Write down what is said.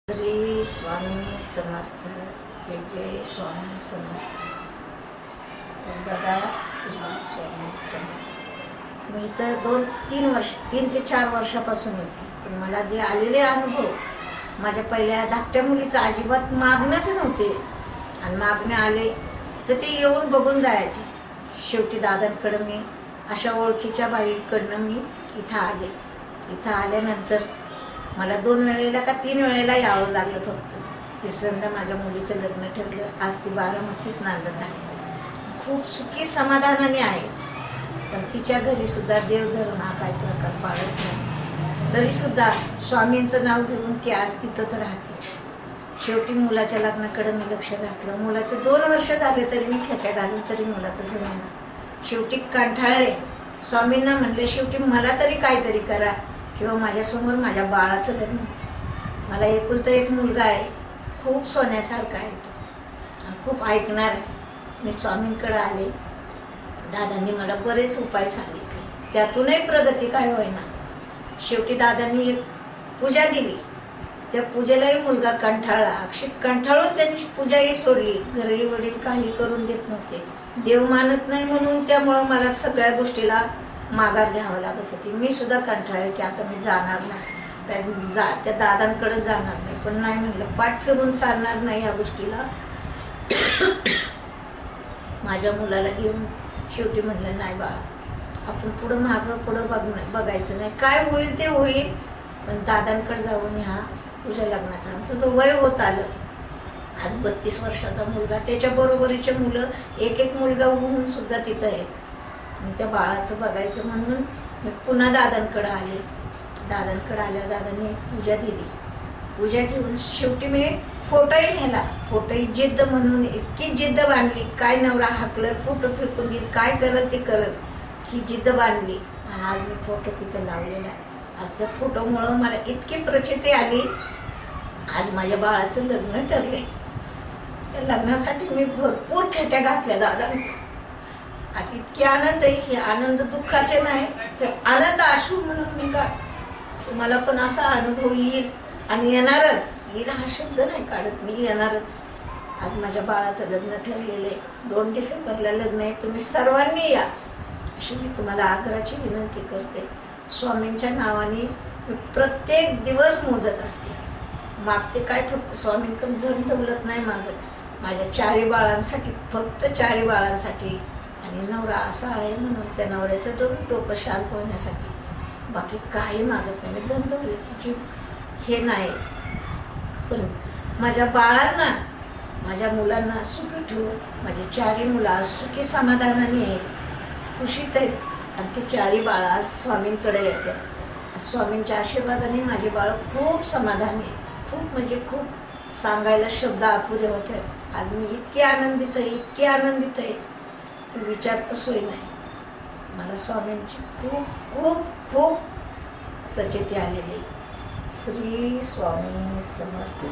श्री स्वामी समर्थ. जय जय स्वामी समर्थ. तर बघा, श्री स्वामी समर्थ. मी तर 3 ते 4 वर्षापासून येते, पण मला जे आलेले अनुभव, माझ्या पहिल्या धाकट्या मुलीचं अजिबात मागणंच नव्हते, आणि मागणे आले तर ते येऊन बघून जायचे. शेवटी दादांकडं मी अशा ओळखीच्या बाईकडनं मी इथं आले. इथं आल्यानंतर मला 2 वेळेला का 3 वेळेला यावं लागलं. फक्त तिसऱ्यांदा माझ्या मुलीचं लग्न ठरलं. आज ती बारामतीत नांदत आहे. खूप सुखी समाधानाने आहे. पण तिच्या घरी सुद्धा देवधर्म हा काही प्रकार पाळत नाही. तरी सुद्धा स्वामींचं नाव घेऊन ती आज तिथंच राहते. शेवटी मुलाच्या लग्नाकडे मी लक्ष घातलं. मुलाचे 2 वर्ष झाले तरी मी खेट्या घालून तरी मुलाचं जमेना. शेवटी कंटाळले. स्वामींना म्हणले, शेवटी मला तरी काहीतरी करा, किंवा माझ्यासमोर माझ्या बाळाचं लग्न. मला एकुलता एक मुलगा आहे. खूप सोन्यासारखा आहे तो, खूप ऐकणार आहे. मी स्वामींकडे आले. दादांनी मला बरेच उपाय सांगितले. त्यातूनही प्रगती काय होईना. शेवटी दादांनी एक पूजा दिली. त्या पूजेलाही मुलगा कंटाळला. अक्षय कंटाळून त्यांची पूजाही सोडली. घरी वडील काही करून देत नव्हते. देव मानत नाही म्हणून त्यामुळं मला सगळ्या गोष्टीला माघार घ्यावं लागत होती. मी सुद्धा कंटाळले की आता मी जाणार नाही, त्या दादांकडे जाणार नाही. पण नाही म्हणलं, पाठ फिरून चालणार नाही या गोष्टीला. माझ्या मुलाला घेऊन शेवटी म्हणलं, नाही बाळा, आपण पुढं पुढं बघायचं नाही. काय होईल ते होईल, पण दादांकडे जाऊन ह्या तुझ्या लग्नाचा. तुझं वय होत आलं. आज 32 वर्षाचा मुलगा, त्याच्या बरोबरीचे मुलं, एक मुलगा होऊन सुद्धा तिथं आहेत. त्या बाळाचं बघायचं म्हणून मी पुन्हा दादांकडे आले. दादांकडे आल्या दादांनी एक पूजा दिली. पूजा घेऊन शेवटी मी फोटोही नेला. फोटोही जिद्द म्हणून इतकी जिद्द बांधली. काय नवरा हाकलं, फोटो फेकून देईल, काय करल ते करल, ही जिद्द बांधली. आणि आज मी फोटो तिथे लावलेला आहे. आज त्या फोटोमुळं मला इतकी प्रचिती आली. आज माझ्या बाळाचं लग्न ठरले. त्या लग्नासाठी मी भरपूर खेट्या घातल्या दादांनी. आज इतके आनंद आहे. हे आनंद दुःखाचे नाही, हे आनंद अश्रू म्हणून मी का तुम्हाला पण असा अनुभव येईल, आणि येणारच. येईल हा शब्द नाही काढत, मी येणारच. आज माझ्या बाळाचं लग्न ठरलेलं आहे. 2 डिसेंबरला लग्न आहे. तुम्ही सर्वांनी या, अशी मी तुम्हाला आग्रहाची विनंती करते. स्वामींच्या नावाने मी प्रत्येक दिवस मोजत असते. मागते काय, फक्त स्वामींकडून धन दौलत नाही मागत. माझ्या 4 बाळांसाठी, फक्त 4 बाळांसाठी. आणि नवरा असा आहे म्हणून त्या नवऱ्याचं डोकं शांत होण्यासाठी. बाकी काही मागत नाही. मी धनदौलतीची हे नाही, पण माझ्या बाळांना, माझ्या मुलांना सुखी ठेवू. माझे 4 मुलं आज सुखी समाधानाने आहेत, खुशीत आहेत. आणि ते 4 बाळं आज स्वामींकडे येतात. स्वामींच्या आशीर्वादाने माझे बाळं खूप समाधानी आहे. खूप म्हणजे खूप सांगायला शब्द अपुरे होत आहेत. आज मी इतकी आनंदित आहे, इतकी आनंदित आहे, विचारतो सोय नाही. मला स्वामींची खूप खूप खूप प्रचिती आलेली. श्री स्वामी समर्थ.